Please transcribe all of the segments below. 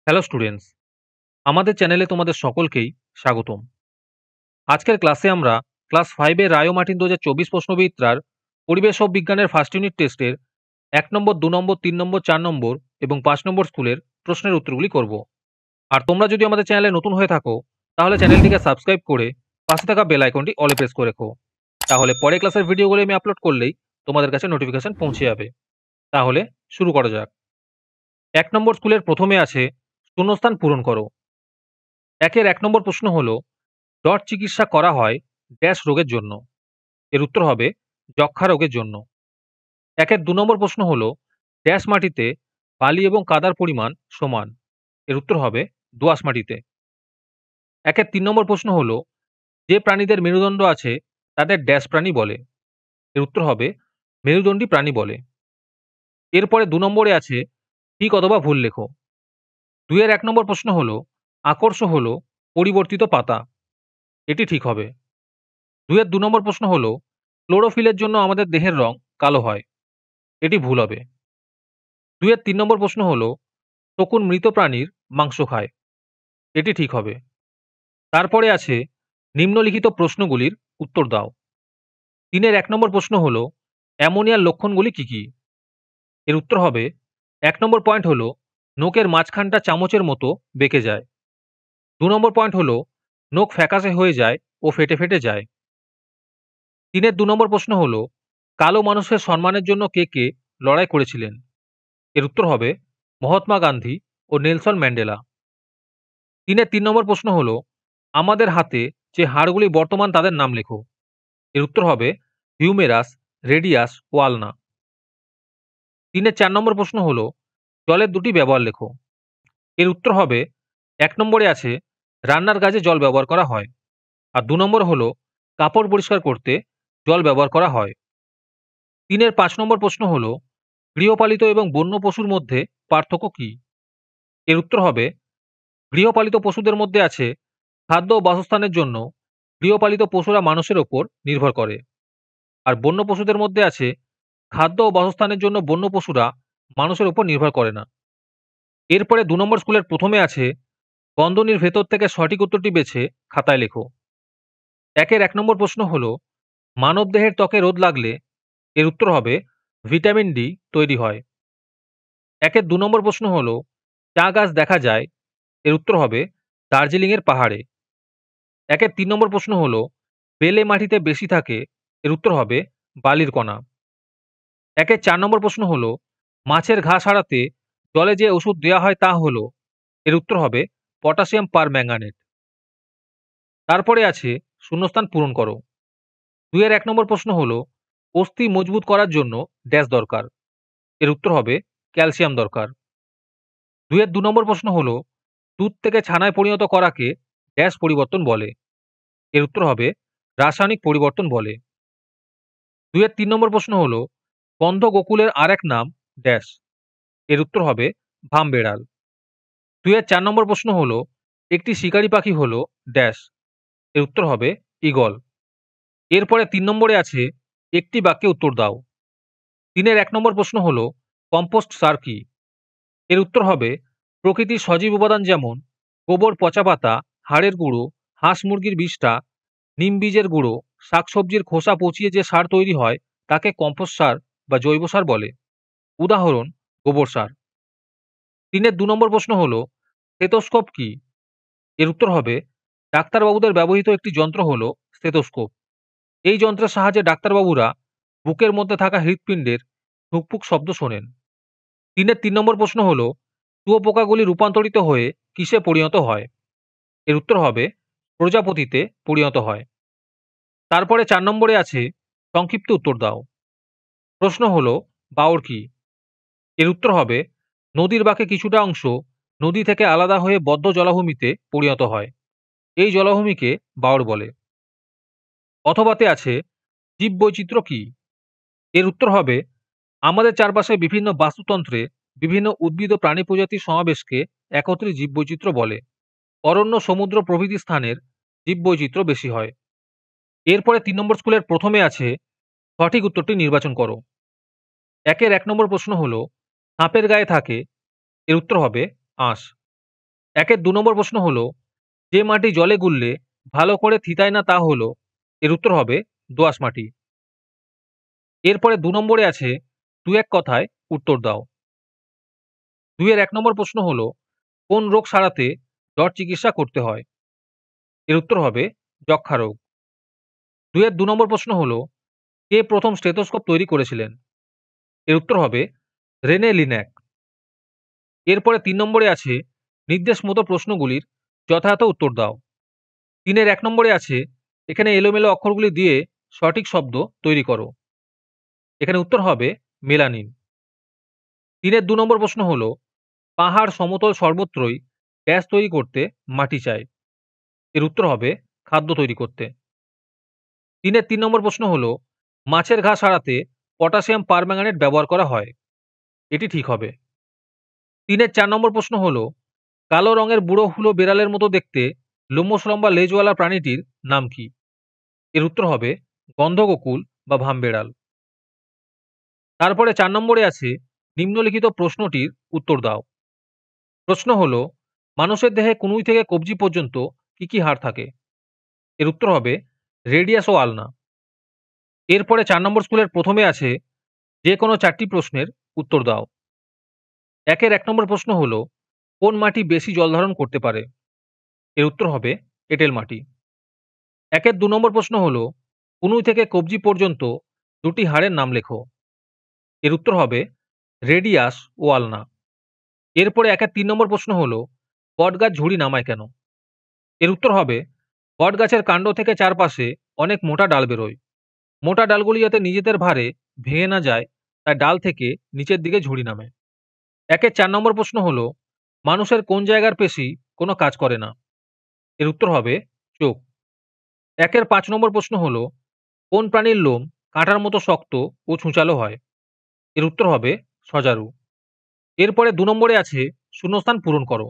Hello students, আমাদের চ্যানেলে তোমাদের সকলকেই স্বাগতম। আজকের ক্লাসে আমরা ক্লাস 5 এর রায় ও মার্টিন 2024 প্রশ্নবিদ্যার পরিবেশ ও বিজ্ঞানের ফার্স্ট ইউনিট টেস্টের 1 নম্বর, 2 নম্বর, 3 নম্বর, 4 নম্বর এবং 5 নম্বর স্কুলের প্রশ্নের উত্তরগুলি করব। আর তোমরা যদি আমাদের চ্যানেলে নতুন হয়ে থাকো তাহলে চ্যানেলটিকে সাবস্ক্রাইব করে পাশে থাকা বেল আইকনটি অলে প্রেস করে রেখো। তাহলে পরে ক্লাসের ভিডিওগুলি আমি আপলোড করলেই তোমাদের কাছে নোটিফিকেশন পৌঁছে যাবে। তাহলে শুরু করা যাক। 1 নম্বর স্কুলের প্রথমে আছে শূন্যস্থান পূরণ করো। 1 নম্বর প্রশ্ন হলো ডট চিকিৎসা করা হয় ড্যাশ রোগের জন্য। এর উত্তর হবে যক্ষ্মা রোগের জন্য। 2 নম্বর প্রশ্ন হলো ড্যাশ মাটিতে বালি এবং কাদার পরিমাণ সমান। এর উত্তর হবে দোআঁশ মাটিতে। 3 নম্বর প্রশ্ন হলো যে প্রাণীদের মেরুদণ্ড আছে তাদের ড্যাশ প্রাণী বলে। এর উত্তর হবে মেরুদণ্ডী প্রাণী বলে। এরপরে 2 নম্বরে আছে ঠিক অথবা ভুল লেখো। 1 নম্বর প্রশ্ন হলো আকর্ষ হলো পরিবর্তিত পাতা। এটি ঠিক হবে। 2 নম্বর প্রশ্ন হলো ক্লোরোফিলের জন্য আমাদের দেহের রং কালো হয়। এটি ভুল হবে। 3 নম্বর প্রশ্ন হলো শকুন মৃত প্রাণীর মাংস খায়। এটি ঠিক হবে। তারপরে আছে নিম্নলিখিত প্রশ্নগুলির উত্তর দাও। 1 নম্বর প্রশ্ন হলো অ্যামোনিয়ার লক্ষণগুলি কি কি? এর উত্তর হবে 1 নম্বর পয়েন্ট হলো নোকের মাঝখানটা চামচের মতো বেঁকে যায়। 2 নম্বর পয়েন্ট হলো নোক ফ্যাকাশে হয়ে যায় ও ফেটে ফেটে যায়। 2 নম্বর প্রশ্ন হলো কালো মানুষের সম্মানের জন্য কে কে লড়াই করেছিলেন? এর উত্তর হবে মহাত্মা গান্ধী ও নেলসন ম্যান্ডেলা। 3 নম্বর প্রশ্ন হলো আমাদের হাতে যে হাড়গুলি বর্তমান তাদের নাম লেখো। এর উত্তর হবে হিউমেরাস, রেডিয়াস ও আলনা। 4 নম্বর প্রশ্ন হলো জলের দুটি ব্যবহার লেখো। এর উত্তর হবে 1 নম্বরে আছে রান্নার কাজে জল ব্যবহার করা হয়, আর 2 নম্বর হলো কাপড় পরিষ্কার করতে জল ব্যবহার করা হয়। 5 নম্বর প্রশ্ন হলো গৃহপালিত এবং বন্য পশুর মধ্যে পার্থক্য কি? এর উত্তর হবে গৃহপালিত পশুদের মধ্যে আছে খাদ্য ও বাসস্থানের জন্য গৃহপালিত পশুরা মানুষের ওপর নির্ভর করে, আর বন্য পশুদের মধ্যে আছে খাদ্য ও বাসস্থানের জন্য বন্য পশুরা মানুষের ওপর নির্ভর করে না। এরপরে 2 নম্বর স্কুলের প্রথমে আছে বন্ধনীর ভেতর থেকে সঠিক উত্তরটি বেছে খাতায় লেখো। 1 নম্বর প্রশ্ন হলো মানবদেহের ত্বকে রোদ লাগলে। এর উত্তর হবে ভিটামিন ডি তৈরি হয়। 2 নম্বর প্রশ্ন হলো চা গাছ দেখা যায়। এর উত্তর হবে দার্জিলিং এর পাহাড়ে। 3 নম্বর প্রশ্ন হলো বেলে মাটিতে বেশি থাকে। এর উত্তর হবে বালির কণা। 4 নম্বর প্রশ্ন হলো মাছের ঘা সারাতে জলে যে ওষুধ দেওয়া হয় তা হলো। এর উত্তর হবে পটাশিয়াম পার ম্যাঙ্গানেট। তারপরে আছে শূন্যস্থান পূরণ করো। 1 নম্বর প্রশ্ন হলো অস্থি মজবুত করার জন্য ড্যাশ দরকার। এর উত্তর হবে ক্যালসিয়াম দরকার। 2 নম্বর প্রশ্ন হলো দুধ থেকে ছানায় পরিণত করাকে ড্যাশ পরিবর্তন বলে। এর উত্তর হবে রাসায়নিক পরিবর্তন বলে। 3 নম্বর প্রশ্ন হলো বন্ধ গোকুলের আরেক নাম ড্যাশ। এর উত্তর হবে ভাম বেড়াল। 4 নম্বর প্রশ্ন হলো একটি শিকারী পাখি হলো ড্যাশ। এর উত্তর হবে ঈগল। এরপরে 3 নম্বরে আছে একটি বাক্যে উত্তর দাও। 1 নম্বর প্রশ্ন হলো কম্পোস্ট সার কি? এর উত্তর হবে প্রকৃতির সজীব উপাদান যেমন গোবর, পচা পাতা, হাড়ের গুঁড়ো, হাঁস মুরগির বিষ্ঠা, নিম বীজের গুঁড়ো, শাকসবজির খোসা পচিয়ে যে সার তৈরি হয় তাকে কম্পোস্ট সার বা জৈব সার বলে। উদাহরণ গোবর সার। 2 নম্বর প্রশ্ন হলো স্টেথোস্কোপ কি? এর উত্তর হবে ডাক্তারবাবুদের ব্যবহৃত একটি যন্ত্র হলো স্টেথোস্কোপ। এই যন্ত্রের সাহায্যে ডাক্তারবাবুরা বুকের মধ্যে থাকা হৃৎপিণ্ডের ধুকপুক শব্দ শোনেন। 3 নম্বর প্রশ্ন হলো শুঁয়োপোকাগুলি রূপান্তরিত হয়ে কিসে পরিণত হয়? এর উত্তর হবে প্রজাপতিতে পরিণত হয়। তারপরে 4 নম্বরে আছে সংক্ষিপ্ত উত্তর দাও। প্রশ্ন হলো বাওড় কি? এর উত্তর হবে নদীর বাঁকে কিছুটা অংশ নদী থেকে আলাদা হয়ে বদ্ধ জলাভূমিতে পরিণত হয়। এই জলাভূমিকে বাওড় বলে। অথবাতে আছে জীববৈচিত্র্য কি? এর উত্তর হবে আমাদের চারপাশে বিভিন্ন বাস্তুতন্ত্রে বিভিন্ন উদ্ভিদ ও প্রাণী প্রজাতির সমাবেশকে একত্রে জীববৈচিত্র্য বলে। অরণ্য, সমুদ্র প্রভৃতি স্থানের জীববৈচিত্র্য বেশি হয়। এরপরে 3 নম্বর স্কুলের প্রথমে আছে সঠিক উত্তরটি নির্বাচন করো। 1 নম্বর প্রশ্ন হলো সাপের গায়ে থাকে। এর উত্তর হবে আঁশ। একের ২ নম্বর প্রশ্ন হলো, যে মাটি জলে গুললে ভালো করে থিতায় না তা হলো, এর উত্তর হবে দোআঁশ মাটি। এরপরে ২ নম্বরে আছে, ২-১ কথায় উত্তর দাও। ২ এর ১ নম্বর প্রশ্ন হলো, কোন রোগ সারাতে জট চিকিৎসা করতে হয়? এর উত্তর হবে যক্ষ্মা রোগ। ২ এর ২ নম্বর প্রশ্ন হলো, কে প্রথম স্টেথোস্কোপ তৈরি করেছিলেন? এর উত্তর হবে রেনে লিন্যাক। এরপরে ৩ নম্বরে আছে, নির্দেশ মতো প্রশ্নগুলির যথাযথ উত্তর দাও। ৩ এর ১ নম্বরে আছে, এখানে এলোমেলো অক্ষরগুলি দিয়ে সঠিক শব্দ তৈরি করো। এখানে উত্তর হবে মেলানিন। ৩ এর ২ নম্বর প্রশ্ন হলো, পাহাড় সমতল সর্বত্রই ড্যাশ তৈরি করতে মাটি চাই। এর উত্তর হবে খাদ্য তৈরি করতে। ৩ এর ৩ নম্বর প্রশ্ন হলো, মাছের ঘা সারাতে পটাশিয়াম পারম্যাঙ্গানেট ব্যবহার করা হয়। এটি ঠিক হবে। ৩ এর ৪ নম্বর প্রশ্ন হলো, কালো রঙের বুড়ো হুলো বেড়ালের মতো দেখতে লোমশ লম্বা লেজওয়ালা প্রাণীটির নাম কি? এর উত্তর হবে গন্ধগোকুল বা ভামবেড়াল। তারপরে ৪ নম্বরে আছে, নিম্নলিখিত প্রশ্নটির উত্তর দাও। প্রশ্ন হলো, মানুষের দেহে কনুই থেকে কবজি পর্যন্ত কি কি হাড় থাকে? এর উত্তর হবে রেডিয়াস ও আলনা। এরপরে ৪ নম্বর স্কুলের প্রথমে আছে, যে কোনো ৪টি প্রশ্নের উত্তর দাও। ১ এর ১ নম্বর প্রশ্ন হলো, কোন মাটি বেশি জল ধারণ করতে পারে? এর উত্তর হবে এঁটেল মাটি। ১ এর ২ নম্বর প্রশ্ন হলো, কনুই থেকে কবজি পর্যন্ত দুটি হাড়ের নাম লেখো। এর উত্তর হবে রেডিয়াস ও আলনা। এরপরে ১ এর ৩ নম্বর প্রশ্ন হলো, বটগাছ ঝুড়ি নামায় কেন? এর উত্তর হবে, বটগাছের কাণ্ড থেকে চারপাশে অনেক মোটা ডাল বেরোয়। মোটা ডালগুলি যাতে নিজেদের ভারে ভেঙে না যায়, তাই ডাল থেকে নিচের দিকে ঝুড়ি নামে। ১ এর ৪ নম্বর প্রশ্ন হলো, মানুষের কোন জায়গার পেশি কোনো কাজ করে না? এর উত্তর হবে চোখ। ১ এর ৫ নম্বর প্রশ্ন হলো, কোন প্রাণীর লোম কাঁটার মতো শক্ত ও ছুঁচালো হয়? এর উত্তর হবে সজারু। এরপরে ২ নম্বরে আছে, শূন্যস্থান পূরণ করো।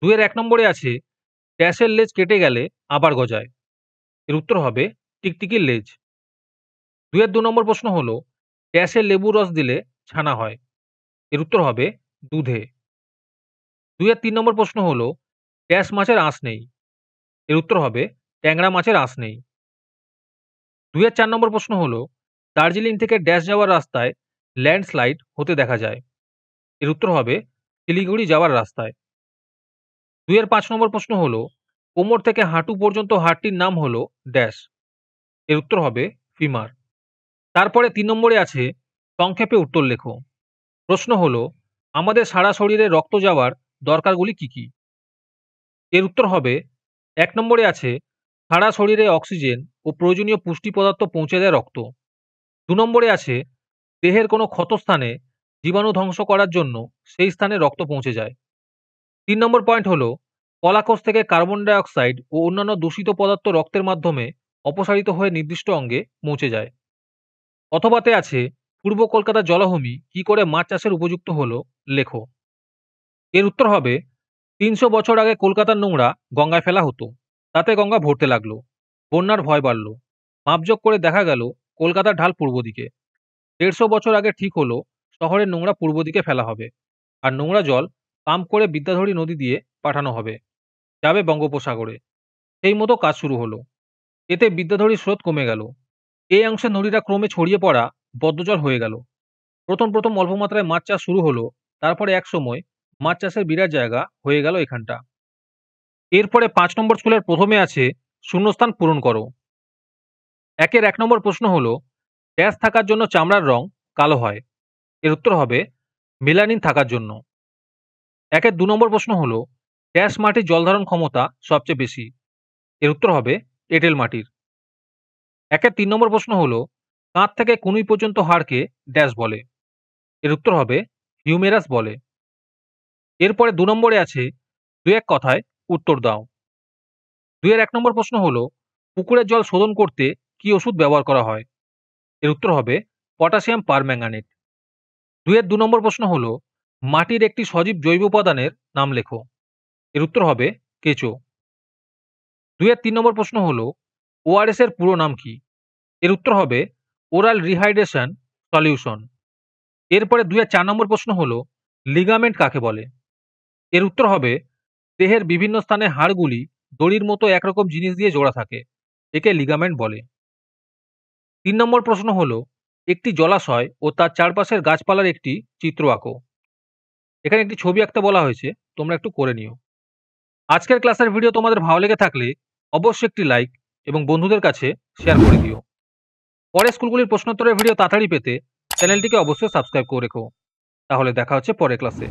২ এর ১ নম্বরে আছে, ড্যাশের লেজ কেটে গেলে আবার গজায়। এর উত্তর হবে টিকটিকির লেজ। ২ এর ২ নম্বর প্রশ্ন হলো, ড্যাশের লেবুর রস দিলে ছানা হয়। এর উত্তর হবে দুধে। ২ এর ৩ নম্বর প্রশ্ন হলো, ড্যাশ মাছের আঁশ নেই। এর উত্তর হবে ট্যাংরা মাছের আঁশ নেই। ২ এর ৪ নম্বর প্রশ্ন হলো, দার্জিলিং থেকে ড্যাশ যাওয়ার রাস্তায় ল্যান্ডস্লাইড হতে দেখা যায়। এর উত্তর হবে শিলিগুড়ি যাওয়ার রাস্তায়। ২ এর ৫ নম্বর প্রশ্ন হলো, কোমর থেকে হাঁটু পর্যন্ত হাড়টির নাম হলো ড্যাশ। এর উত্তর হবে ফিমার। তারপরে ৩ নম্বরে আছে, সংক্ষেপে উত্তর লেখো। প্রশ্ন হলো, আমাদের সারা শরীরে রক্ত যাওয়ার দরকারগুলি কি কি? এর উত্তর হবে, ১ নম্বরে আছে, সারা শরীরে অক্সিজেন ও প্রয়োজনীয় পুষ্টি পদার্থ পৌঁছে দেয় রক্ত। ২ নম্বরে আছে, দেহের কোনো ক্ষতস্থানে জীবাণু ধ্বংস করার জন্য সেই স্থানে রক্ত পৌঁছে যায়। ৩ নম্বর পয়েন্ট হলো, কলাকোষ থেকে কার্বন ডাই অক্সাইড ও অন্যান্য দূষিত পদার্থ রক্তের মাধ্যমে অপসারিত হয়ে নির্দিষ্ট অঙ্গে পৌঁছে যায়। অথবাতে আছে, পূর্ব কলকাতার জলাভূমি কি করে মাছ চাষের উপযুক্ত হলো, লেখো। এর উত্তর হবে, ৩০০ বছর আগে কলকাতার নোংরা গঙ্গায় ফেলা হতো। তাতে গঙ্গা ভরতে লাগলো। বন্যার ভয় বাড়ল। মাপজোক করে দেখা গেল কলকাতার ঢাল পূর্ব দিকে। ১৫০ বছর আগে ঠিক হলো শহরের নোংরা পূর্ব দিকে ফেলা হবে। আর নোংরা জল পাম্প করে বিদ্যাধরী নদী দিয়ে পাঠানো হবে, যাবে বঙ্গোপসাগরে। সেই মতো কাজ শুরু হলো। এতে বিদ্যাধরীর স্রোত কমে গেল। এই অংশে নদীটা ক্রমে ছড়িয়ে পড়া বদ্ধজল হয়ে গেল। প্রথম অল্প মাত্রায় মাছ চাষ শুরু হলো। তারপরে একসময় মাছ চাষের বিরাট জায়গা হয়ে গেল এখানটা। এরপরে ৫ নম্বর স্কুলের প্রথমে আছে, শূন্যস্থান পূরণ করো। ১ এর ১ নম্বর প্রশ্ন হলো, ড্যাশ থাকার জন্য চামড়ার রং কালো হয়। এর উত্তর হবে মেলানিন থাকার জন্য। ১ এর ২ নম্বর প্রশ্ন হলো, ড্যাশ মাটির জলধারণ ক্ষমতা সবচেয়ে বেশি। এর উত্তর হবে এঁটেল মাটির। ১ এর ৩ নম্বর প্রশ্ন হলো, কাঁধ থেকে কনুই পর্যন্ত হাড়কে ড্যাশ বলে। এর উত্তর হবে হিউমেরাস বলে। এরপরে ২ নম্বরে আছে, ২-১ কথায় উত্তর দাও। ২ এর ১ নম্বর প্রশ্ন হলো, পুকুরের জল শোধন করতে কি ওষুধ ব্যবহার করা হয়? এর উত্তর হবে পটাশিয়াম পারম্যাঙ্গানেট। ২ এর ২ নম্বর প্রশ্ন হলো, মাটির একটি সজীব জৈব উপাদানের নাম লেখো। এর উত্তর হবে কেঁচো। ২ এর ৩ নম্বর প্রশ্ন হলো, ওআরএস এর পুরো নাম কি? এর উত্তর হবে ওরাল রিহাইড্রেশন সলিউশন। এরপরে ২ এর ৪ নম্বর প্রশ্ন হলো, লিগামেন্ট কাকে বলে? এর উত্তর হবে দেহের বিভিন্ন স্থানে হাড়গুলি দড়ির মতো একরকম জিনিস দিয়ে জোড়া থাকে, একে লিগামেন্ট বলে। ৩ নম্বর প্রশ্ন হলো, একটি জলাশয় ও তার চারপাশের গাছপালার একটি চিত্র আঁকো। এখানে একটি ছবি আঁকতে বলা হয়েছে, তোমরা একটু করে নিও। আজকের ক্লাসের ভিডিও তোমাদের ভালো লেগে থাকলে অবশ্যই একটি লাইক এবং বন্ধুদের কাছে শেয়ার করে দিও। পরে স্কুলগুলির প্রশ্নোত্তরের ভিডিও তাড়াতাড়ি পেতে চ্যানেলটিকে অবশ্যই সাবস্ক্রাইব করে রেখো। তাহলে দেখা হচ্ছে পরের ক্লাসে।